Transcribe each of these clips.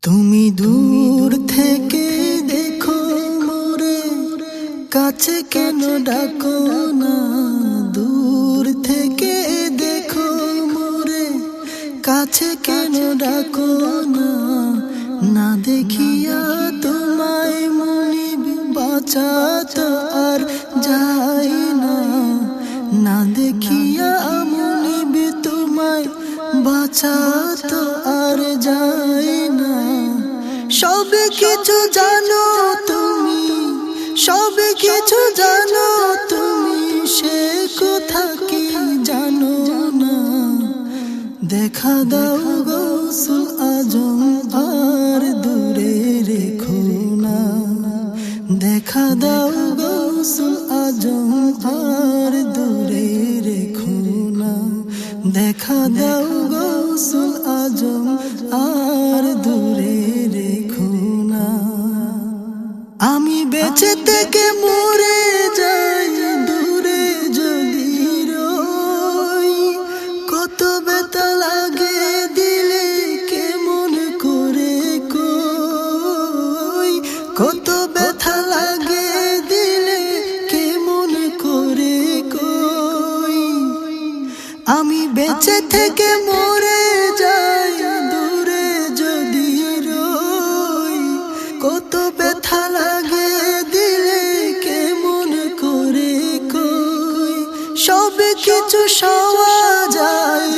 তুমি দূর থেকে দেখো মোরে, কাছে কেন ডাকো না? দূর থেকে দেখো মোরে, কাছে কেন ডাকো না? না দেখিয়া তোমায় মনিব বাঁচাতে আর যায় না। না দেখিয়া মনিব তোমায় বাঁচাতে আর যায় না। সব কিছু জানো তুমি, সব কিছু জানো তুমি, সে কথা কি জানো না? দেখা দাও গৌসুল আজম আর দূরে রেখো না। দেখা দাও গৌসুল আজম আর দূরে রেখো না। দেখা দাও গৌসুল আজম আর দূরে রেখো না। আমি বেঁচে থেকে মরে যাই দূরে যদি রই, কত ব্যথা লাগে দিলে কেমন করে কই। কত ব্যথা লাগে দিলে কেমন করে কই। আমি বেঁচে থেকে মরে যাই দূরে যদি রই, কত ব্যথা লাগে দিলে কেমন করে কই। সব কিছু সওয়া যায়,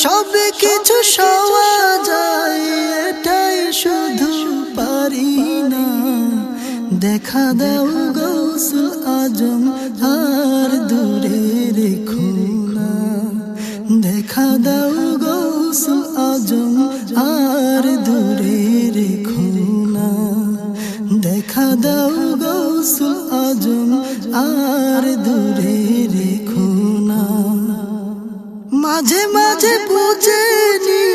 সব কিছু সওয়া যায়, এটাই শুধু পারি না। দেখা দাও গৌসুল আজম আর দূরে রেখো না। দেখা দাও গৌসুল আজম আর দূরে রেখো না। দেখা দাও গৌসুল আজম আর দূরে রেখো না। মাঝে মাঝে বুঝেনি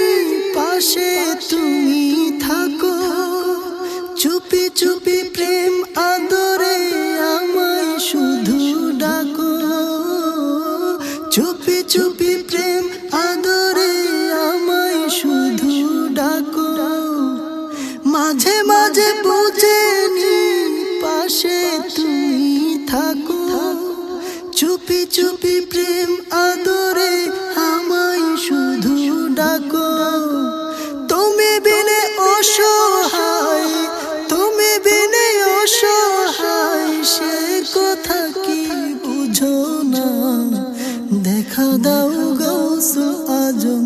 পাশে তুমি থাকো, চুপি চুপি প্রেম আদরে আমায় শুধু ডাকো। চুপি চুপি প্রেম আদরে আমায় শুধু ডাকো। মাঝে মাঝে বুঝেনি পাশে তুমি থাকো, চুপি চুপি প্রেম আদরে আমায় শুধু ডাকো। তুমি বিনে অসহায়, তুমি বিনে অসহায়, সে কথা কি বুঝো না? দেখা দাও গৌসুল আজম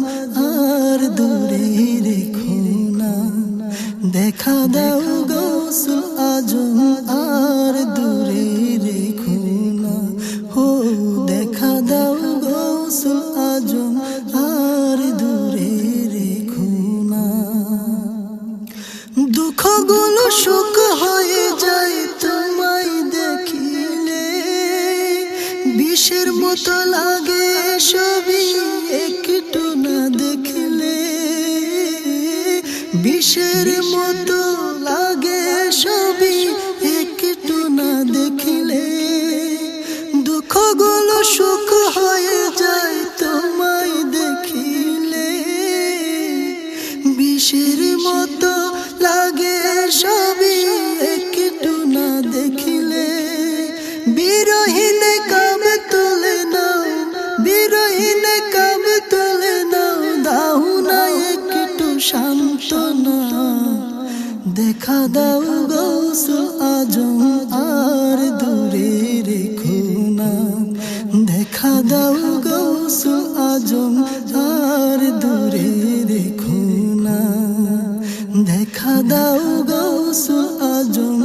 আর দূরে রেখো না। দেখা দাও গৌসুল আজম আর দূরে রেখো না। হো দেখা দাও গৌসুল আজম আর দূরে রেখো না। দুঃখগুলো সুখ হয়ে যায় তোমায় দেখিলে, বিষের মতো লাগে সবই একটু না দেখলে। বিষের মতো লাগে সবই একটু না দেখলে। দুঃখগুলো সুখ হয়ে যায় তোমায় দেখিলে, বিষের মতো লাগে সবই একটু না দেখিলে। বিরহিনে কাবে তুলে নাও, বিরহিনে কাবে তুলে নাও, দাও না একটু সান্ত্বনা। দেখা দাও গৌসুল আজম আর দূরে রেখো না। দেখা দাও গৌসুল আজম আর দূরে রেখো না। দেখা দাও গৌসুল আজম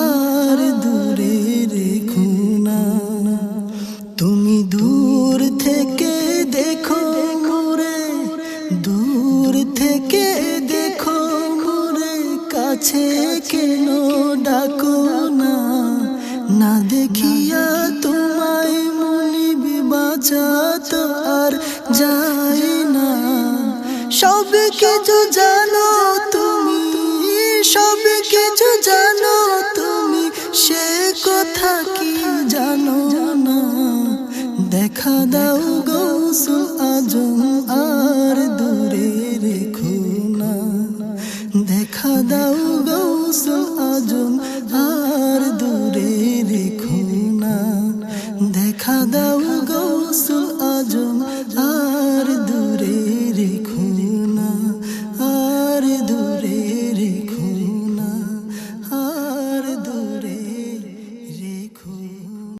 আর দূরে রেখো না। তুমি দূর থেকে দেখো মোরে, দূর থেকে দেখো মোরে, কাছে কেন ডাকো না? না দেখিয়া তোমায় মনিব বাঁচাতে আর যায় না। সব কিছু জানো তুমি, সব কিছু জানো তুমি, সে কথা কি জানো না? দেখা দাও গৌসুল আজম আর দূরে রেখো না। দেখা দাও গৌসুল আজম আর দূরে